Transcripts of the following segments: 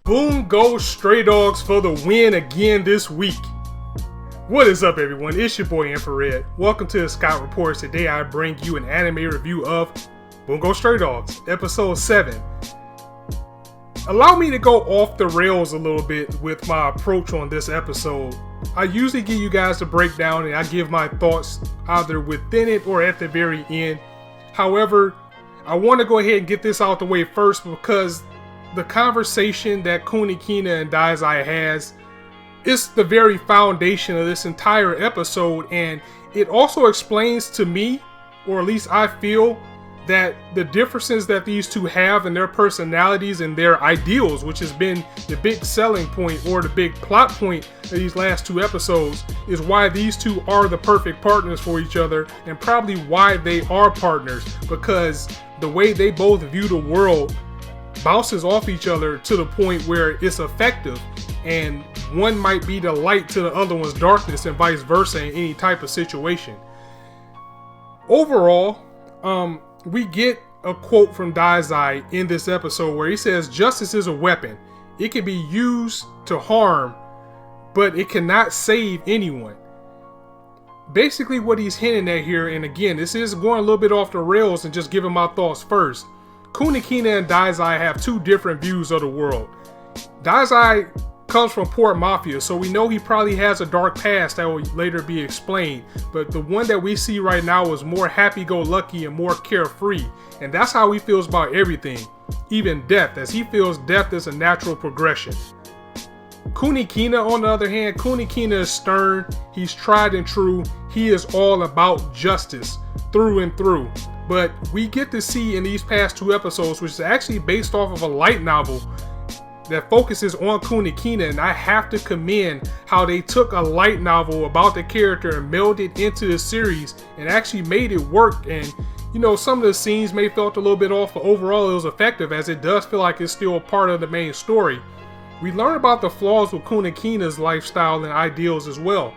Boom goes Stray Dogs for the win again this week. What is up, everyone? It's your boy Infrared. Welcome to the Scott Reports. Today I bring you an anime review of Boom Goes Stray Dogs, episode 7. Allow me to go off the rails a little bit with my approach on this episode. I usually give you guys a breakdown and I give my thoughts either within it or at the very end. However, I want to go ahead and get this out the way first because the conversation that Kunikina and Dazai has is the very foundation of this entire episode, and it also explains to me, or at least I feel, that the differences that these two have in their personalities and their ideals, which has been the big selling point or the big plot point of these last two episodes, is why these two are the perfect partners for each other, and probably why they are partners, because the way they both view the world bounces off each other to the point where it's effective, and one might be the light to the other one's darkness and vice versa in any type of situation. Overall, we get a quote from Dazai in this episode where he says, "Justice is a weapon. It can be used to harm, but it cannot save anyone." Basically what he's hinting at here, and again, this is going a little bit off the rails and just giving my thoughts first. Kunikina and Dazai have two different views of the world. Dazai comes from Port Mafia, so we know he probably has a dark past that will later be explained, but the one that we see right now is more happy-go-lucky and more carefree, and that's how he feels about everything, even death, as he feels death is a natural progression. Kunikina, on the other hand, Kunikina is stern, he's tried and true, he is all about justice through and through. But we get to see in these past two episodes, which is actually based off of a light novel that focuses on Kunikina, and I have to commend how they took a light novel about the character and melded into the series and actually made it work. And you know, some of the scenes may felt a little bit off, but overall it was effective, as it does feel like it's still a part of the main story. We learn about the flaws with Kunikina's lifestyle and ideals as well,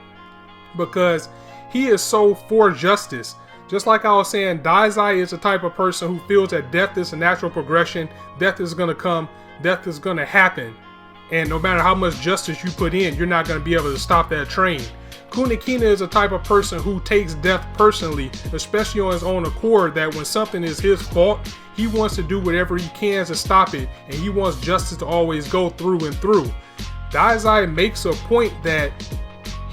because he is so for justice. Just like I was saying, Dazai is the type of person who feels that death is a natural progression, death is going to come, death is going to happen, and no matter how much justice you put in, you're not going to be able to stop that train. Kunikina is the type of person who takes death personally, especially on his own accord, that when something is his fault, he wants to do whatever he can to stop it, and he wants justice to always go through and through. Dazai makes a point that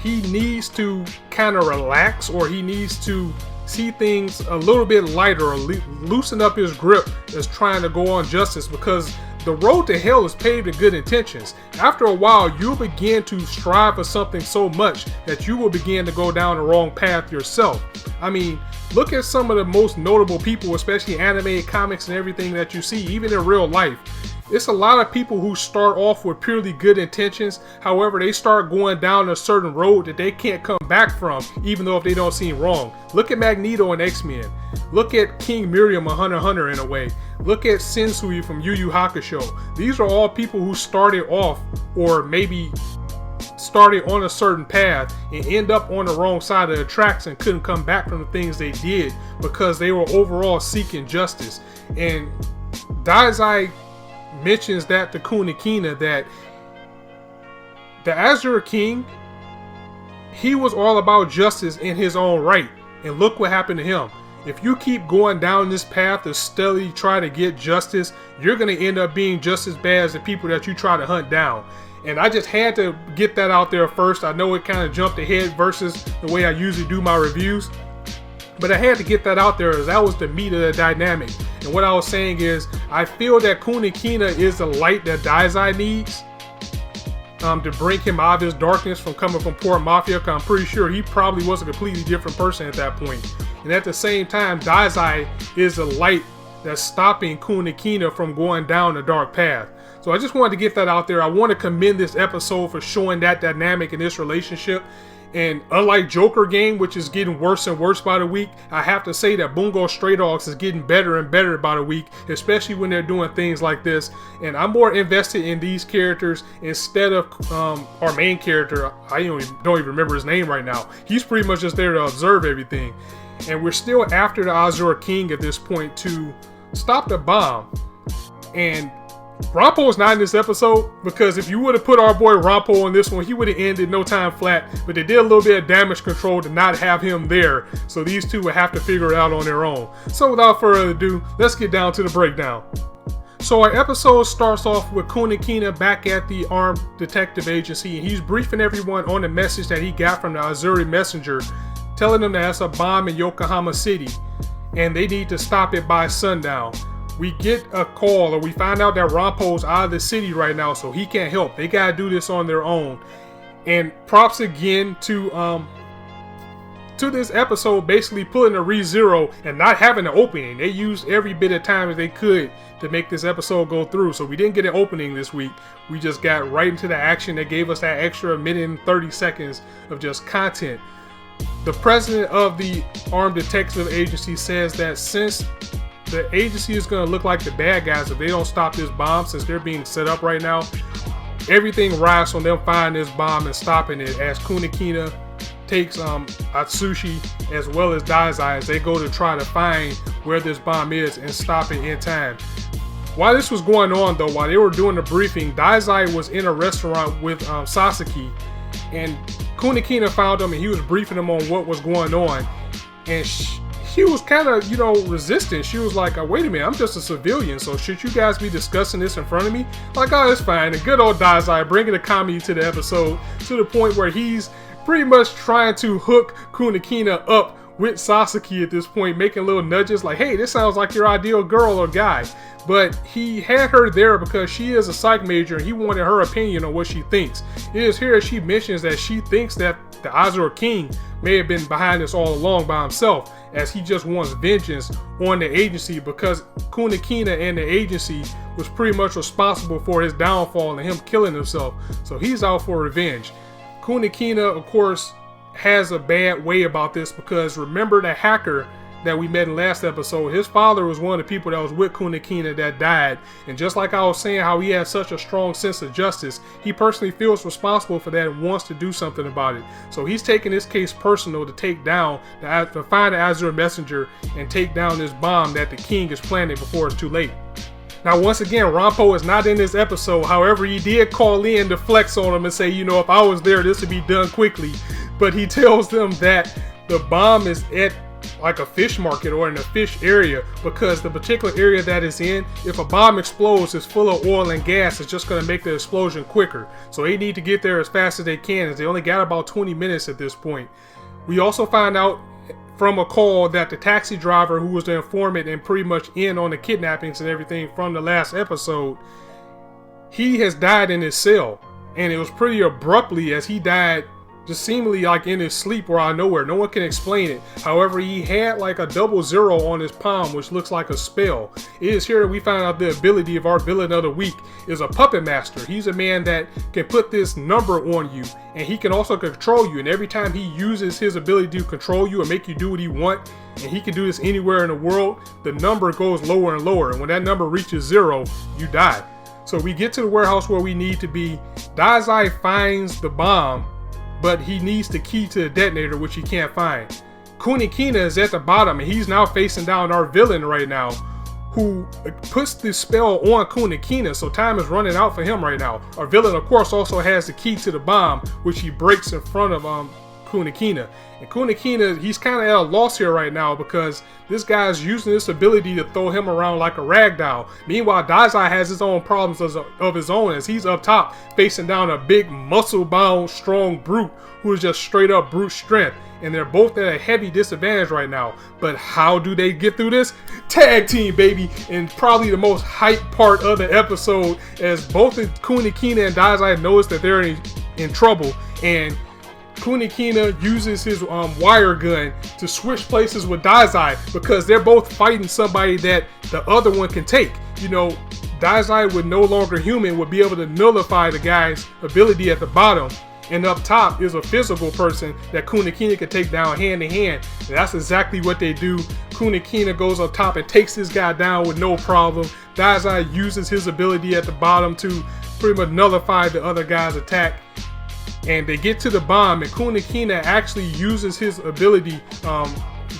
he needs to kind of relax, or he needs to see things a little bit lighter, or loosen up his grip as trying to go on justice, because the road to hell is paved with good intentions. After a while, you'll begin to strive for something so much that you will begin to go down the wrong path yourself. I mean, look at some of the most notable people, especially animated comics and everything that you see, even in real life. It's a lot of people who start off with purely good intentions. However, they start going down a certain road that they can't come back from, even though if they don't seem wrong. Look at Magneto in X-Men. Look at King Miriam of Hunter x Hunter in a way. Look at Sensui from Yu Yu Hakusho. These are all people who started off, or maybe started on a certain path and end up on the wrong side of the tracks and couldn't come back from the things they did because they were overall seeking justice. And Dazai mentions that to Kunikina, that the Azure King, he was all about justice in his own right, and look what happened to him. If you keep going down this path to steadily try to get justice, you're going to end up being just as bad as the people that you try to hunt down. And I just had to get that out there first. I know it kind of jumped ahead versus the way I usually do my reviews, but I had to get that out there as that was the meat of the dynamic. And what I was saying is, I feel that Kunikina is the light that Dazai needs to bring him out of his darkness from coming from Port Mafia, because I'm pretty sure he probably was a completely different person at that point. And at the same time, Dazai is the light that's stopping Kunikina from going down the dark path. So I just wanted to get that out there. I want to commend this episode for showing that dynamic in this relationship. And unlike Joker Game, which is getting worse and worse by the week, I have to say that Boom Goes Stray Dogs is getting better and better by the week, especially when they're doing things like this. And I'm more invested in these characters instead of our main character. I don't even remember his name right now. He's pretty much just there to observe everything. And we're still after the Azure King at this point to stop the bomb. And Rampo is not in this episode because if you would have put our boy Rampo on this one, he would have ended no time flat. But they did a little bit of damage control to not have him there. So these two would have to figure it out on their own. So without further ado, let's get down to the breakdown. So our episode starts off with Kunekina back at the Armed Detective Agency, and he's briefing everyone on the message that he got from the Azuri messenger, telling them that that's a bomb in Yokohama City, and they need to stop it by sundown. We get a call, or we find out that Rampo's out of the city right now, so he can't help. They gotta do this on their own. And props again to this episode basically pulling a ReZero and not having an opening. They used every bit of time that they could to make this episode go through. So we didn't get an opening this week. We just got right into the action that gave us that extra minute and 30 seconds of just content. The president of the Armed Detective Agency says that since the agency is going to look like the bad guys if they don't stop this bomb, since they're being set up right now, everything rides on them finding this bomb and stopping it, as Kunekina takes Atsushi as well as Dazai as they go to try to find where this bomb is and stop it in time. While this was going on though, while they were doing the briefing, Dazai was in a restaurant with Sasaki, and Kunekina found him and he was briefing him on what was going on, and he was kind of, resistant. She was like, wait a minute, I'm just a civilian, so should you guys be discussing this in front of me? Like, oh, it's fine. And good old Dazai bringing the comedy to the episode to the point where he's pretty much trying to hook Kunekina up with Sasaki at this point, making little nudges like, hey, this sounds like your ideal girl or guy. But he had her there because she is a psych major and he wanted her opinion on what she thinks. It is here she mentions that she thinks that the Azure King may have been behind this all along by himself, as he just wants vengeance on the agency because Kunekina and the agency was pretty much responsible for his downfall and him killing himself. So he's out for revenge. Kunekina, of course, has a bad way about this because remember the hacker that we met in last episode, his father was one of the people that was with Kunekina that died, and just like I was saying how he has such a strong sense of justice, he personally feels responsible for that and wants to do something about it. So he's taking this case personal to take down, to find the Azure messenger and take down this bomb that the king is planning before it's too late. Now, once again, Rampo is not in this episode. However, he did call in to flex on him and say, if I was there, this would be done quickly. But he tells them that the bomb is at like a fish market or in a fish area, because the particular area that it's in, if a bomb explodes, it's full of oil and gas. It's just going to make the explosion quicker. So they need to get there as fast as they can, as they only got about 20 minutes at this point. We also find out from a call that the taxi driver, who was the informant and pretty much in on the kidnappings and everything from the last episode, he has died in his cell, and it was pretty abruptly, as he died just seemingly like in his sleep or out of nowhere. No one can explain it. However, he had like a 00 on his palm, which looks like a spell. It is here that we find out the ability of our villain of the week is a puppet master. He's a man that can put this number on you, and he can also control you. And every time he uses his ability to control you and make you do what he wants, and he can do this anywhere in the world, the number goes lower and lower. And when that number reaches 0, you die. So we get to the warehouse where we need to be. Dazai finds the bomb, but he needs the key to the detonator, which he can't find. Kunekina is at the bottom, and he's now facing down our villain right now, who puts the spell on Kunekina, so time is running out for him right now. Our villain, of course, also has the key to the bomb, which he breaks in front of Kunekina. And Kunekina, he's kind of at a loss here right now because this guy's using this ability to throw him around like a rag doll. Meanwhile, Dazai has his own problems of his own, as he's up top facing down a big muscle-bound strong brute who is just straight up brute strength. And they're both at a heavy disadvantage right now. But how do they get through this? Tag team, baby! And probably the most hype part of the episode, as both Kunekina and Dazai notice that they're in trouble, and Kunekina uses his wire gun to switch places with Dazai because they're both fighting somebody that the other one can take. Dazai, with no longer human, would be able to nullify the guy's ability at the bottom. And up top is a physical person that Kunekina can take down hand to hand. And that's exactly what they do. Kunekina goes up top and takes this guy down with no problem. Dazai uses his ability at the bottom to pretty much nullify the other guy's attack. And they get to the bomb, and Kunekina actually uses his ability,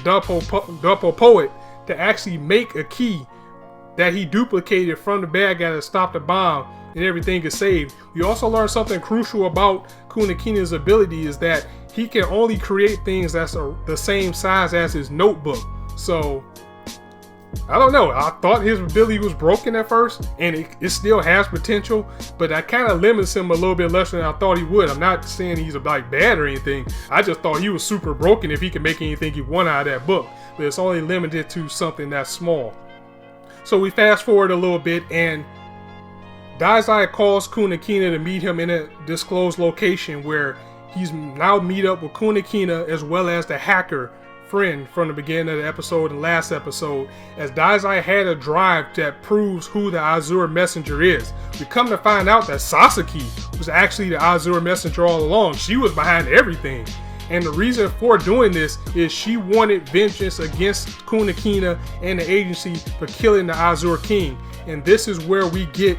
Doppel Poet, to actually make a key that he duplicated from the bad guy that stopped the bomb, and everything is saved. We also learned something crucial about Kunakina's ability is that he can only create things that's the same size as his notebook. So I don't know. I thought his ability was broken at first, and it still has potential, but that kind of limits him a little bit less than I thought he would. I'm not saying he's like bad or anything. I just thought he was super broken if he could make anything he wanted out of that book, but it's only limited to something that's small. So we fast forward a little bit, and Dazai calls Kunakina to meet him in a disclosed location where he's now meet up with Kunakina as well as the hacker friend from the beginning of the episode and last episode, as Dazai had a drive that proves who the Azure Messenger is. We come to find out that Sasaki was actually the Azure Messenger all along. She was behind everything. And the reason for doing this is she wanted vengeance against Kunakina and the agency for killing the Azure King. And this is where we get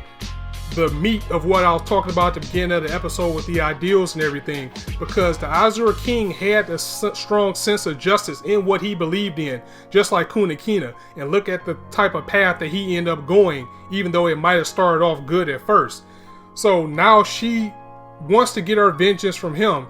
the meat of what I was talking about at the beginning of the episode with the ideals and everything, because the Azure King had a strong sense of justice in what he believed in, just like Kunakina. And look at the type of path that he ended up going, even though it might have started off good at first. So now she wants to get her vengeance from him.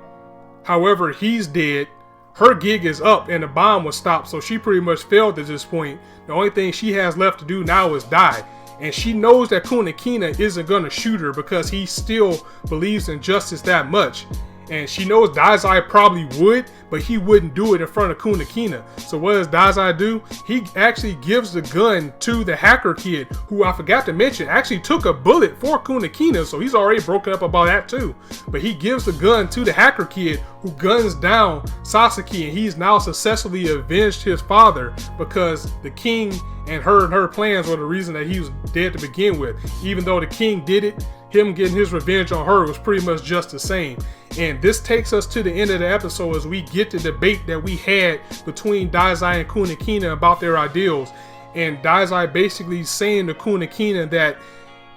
However, he's dead, her gig is up, and the bomb was stopped, so she pretty much failed at this point. The only thing she has left to do now is die. And she knows that Kunakina isn't going to shoot her because he still believes in justice that much. And she knows Dazai probably would, but he wouldn't do it in front of Kunakina. So what does Dazai do? He actually gives the gun to the hacker kid, who I forgot to mention actually took a bullet for Kunakina, so he's already broken up about that too. But he gives the gun to the hacker kid, who guns down Sasaki, and he's now successfully avenged his father, because the king and her plans were the reason that he was dead to begin with. Even though the king did it, him getting his revenge on her was pretty much just the same. And this takes us to the end of the episode as we get the debate that we had between Dazai and Kunakina about their ideals. And Dazai basically saying to Kunakina that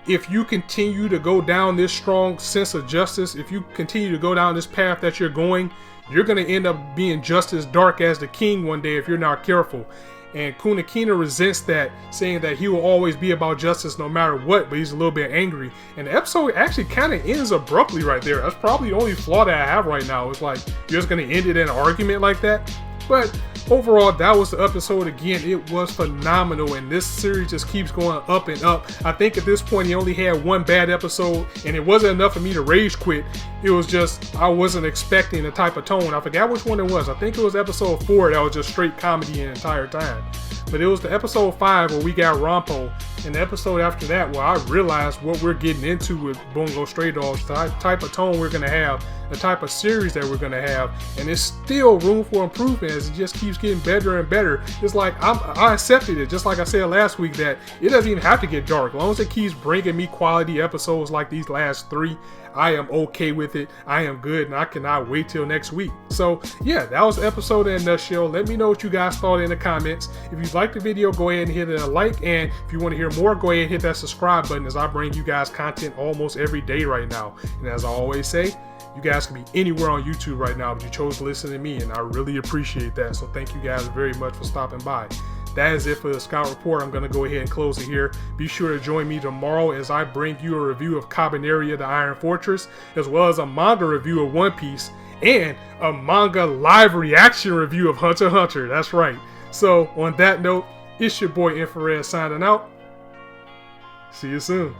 if you continue to go down this strong sense of justice, if you continue to go down this path that you're going, you're going to end up being just as dark as the king one day if you're not careful. And Kunakina resents that, saying that he will always be about justice no matter what, but he's a little bit angry. And the episode actually kind of ends abruptly right there. That's probably the only flaw that I have right now. It's like, you're just going to end it in an argument like that? But overall, that was the episode. Again, it was phenomenal, and this series just keeps going up and up. I think at this point he only had one bad episode, and it wasn't enough for me to rage quit. It was just, I wasn't expecting the type of tone. I forgot which one it was. I think it was episode 4 that was just straight comedy the entire time. But it was the episode 5 where we got Rampo, and the episode after that where I realized what we're getting into with Bungo Stray Dogs, the type of tone we're going to have, the type of series that we're going to have. And there's still room for improvement as it just keeps getting better and better. It's like I accepted it, just like I said last week, that it doesn't even have to get dark. As long as it keeps bringing me quality episodes like these last 3, I am okay with it. I am good, and I cannot wait till next week. So yeah, that was the episode in a nutshell. Let me know what you guys thought in the comments. If you liked the video, go ahead and hit a like, and if you want to hear more, go ahead and hit that subscribe button, as I bring you guys content almost every day right now. And as I always say, you guys can be anywhere on YouTube right now, but you chose to listen to me, and I really appreciate that. So thank you guys very much for stopping by. That is it for the Scout Report. I'm going to go ahead and close it here. Be sure to join me tomorrow as I bring you a review of Cabaneri the Iron Fortress, as well as a manga review of One Piece, and a manga live reaction review of Hunter x Hunter. That's right. So on that note, it's your boy Infrared signing out. See you soon.